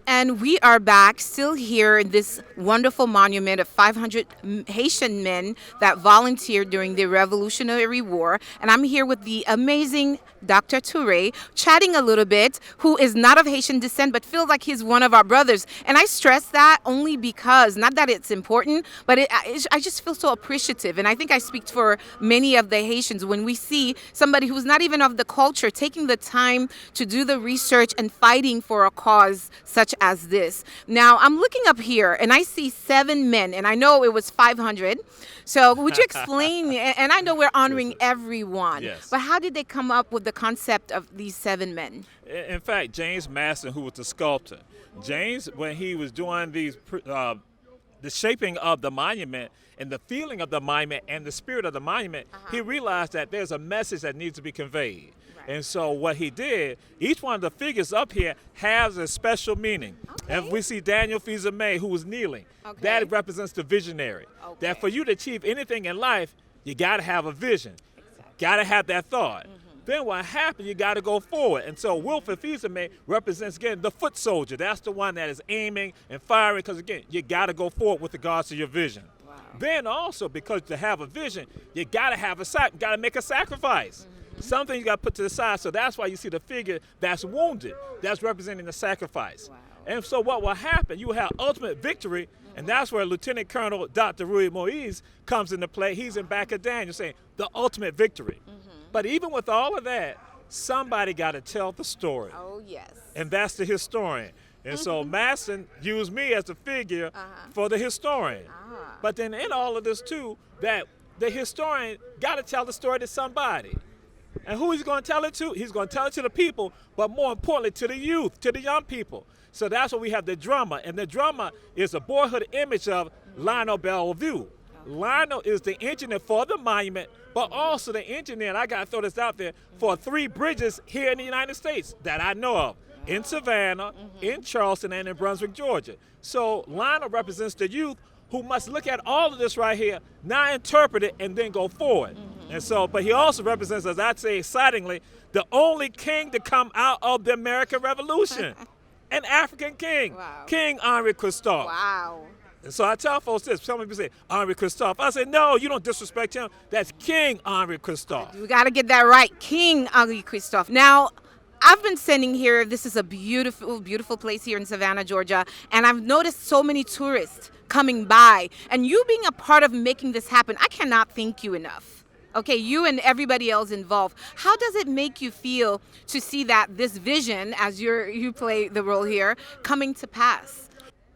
And we are back, still here in this wonderful monument of 500 Haitian men that volunteered during the Revolutionary War. And I'm here with the amazing Dr. TOURE, chatting a little bit, who is not of Haitian descent, but feels like he's one of our brothers. And I stress that only because, not that it's important, but I just feel so appreciative. And I think I speak for many of the Haitians when we see somebody who's not even of the culture taking the time to do the research and fighting for a cause such as this. Now, I'm looking up here and I see 7 men, and I know it was 500. So would you explain, and I know we're honoring everyone, Yes. but how did they come up with the concept of these 7 men? In fact, James Maston, who was the sculptor, James, when he was doing the shaping of the monument and the feeling of the monument and the spirit of the monument, he realized that there's a message that needs to be conveyed. And so what he did, each one of the figures up here has a special meaning. And we see Daniel Fils-Aimé, who was kneeling. That represents the visionary. That for you to achieve anything in life, you got to have a vision. Got to have that thought. Then what happened, you got to go forward. And so Wilfred Fils-Aimé represents, again, the foot soldier. That's the one that is aiming and firing because, again, you got to go forward with regards to your vision. Then also, because to have a vision, you got to have got to make a sacrifice. Something you got to put to the side. So that's why you see the figure that's wounded. That's representing the sacrifice. And so what will happen, you will have ultimate victory, and that's where Lieutenant Colonel Dr. Rui Moise comes into play. He's in back of Daniel saying the ultimate victory. But even with all of that, somebody got to tell the story. Oh, yes. And that's the historian. And so Masson used me as the figure for the historian. But then in all of this too, that the historian got to tell the story to somebody. And who he's going to tell it to? He's going to tell it to the people, but more importantly to the youth, to the young people. So that's why we have the drummer. And the drummer is a boyhood image of Lionel Bellevue. Lionel is the engineer for the monument, but also the engineer, and I got to throw this out there, for 3 bridges here in the United States that I know of. In Savannah, in Charleston, and in Brunswick, Georgia. So Lionel represents the youth who must look at all of this right here, now interpret it, and then go forward. And so, but he also represents, as I'd say excitingly, the only king to come out of the American Revolution. An African king, King Henri Christophe. Wow. And so I tell folks this, some people say, Henri Christophe. I say, no, you don't disrespect him. That's King Henri Christophe. We got to get that right. King Henri Christophe. Now, I've been sitting here. This is a beautiful, beautiful place here in Savannah, Georgia. And I've noticed so many tourists coming by. And you being a part of making this happen, I cannot thank you enough. Okay, you and everybody else involved. How does it make you feel to see that this vision, as you play the role here, coming to pass?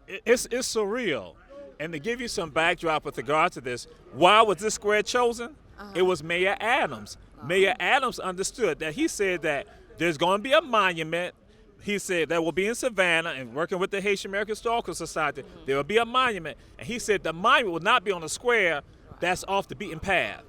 It's surreal. And to give you some backdrop with regard to this, why was this square chosen? It was Mayor Adams. Mayor Adams understood that. He said that there's going to be a monument. He said that will be in Savannah, and working with the Haitian American Historical Society, there will be a monument. And he said the monument will not be on a square that's off the beaten path.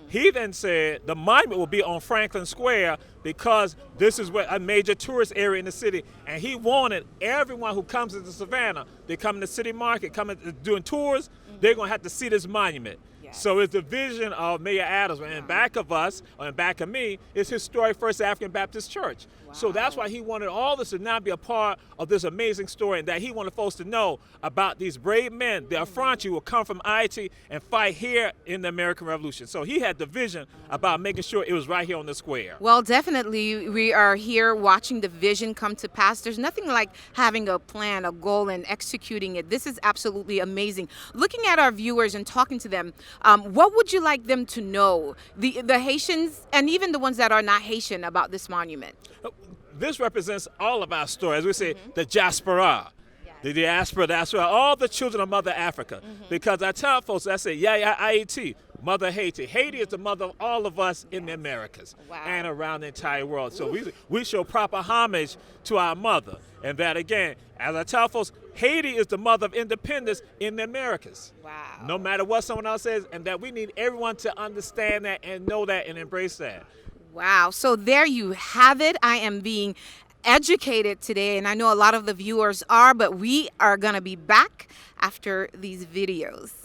He then said the monument will be on Franklin Square because this is a major tourist area in the city, and he wanted everyone who comes into Savannah, they come in the city market, doing tours, they're going to have to see this monument. So it's the vision of Mayor Adams, and in back of us, or in back of me, is Historic First African Baptist Church. So that's why he wanted all this to now be a part of this amazing story, and that he wanted folks to know about these brave men, the Affranchi, who will come from Haiti and fight here in the American Revolution. So he had the vision about making sure it was right here on the square. Well, definitely, we are here watching the vision come to pass. There's nothing like having a plan, a goal, and executing it. This is absolutely amazing. Looking at our viewers and talking to them, what would you like them to know, the Haitians and even the ones that are not Haitian, about this monument? This represents all of our story. As we say, the diaspora. The diaspora, that's why all the children of Mother Africa. Because I tell folks, I say, Haiti, Mother Haiti. Haiti is the mother of all of us in the Americas and around the entire world. So we show proper homage to our mother. And that, again, as I tell folks, Haiti is the mother of independence in the Americas. No matter what someone else says, and that we need everyone to understand that and know that and embrace that. Wow. So there you have it. I am being educated today, and I know a lot of the viewers are, but we are going to be back after these videos.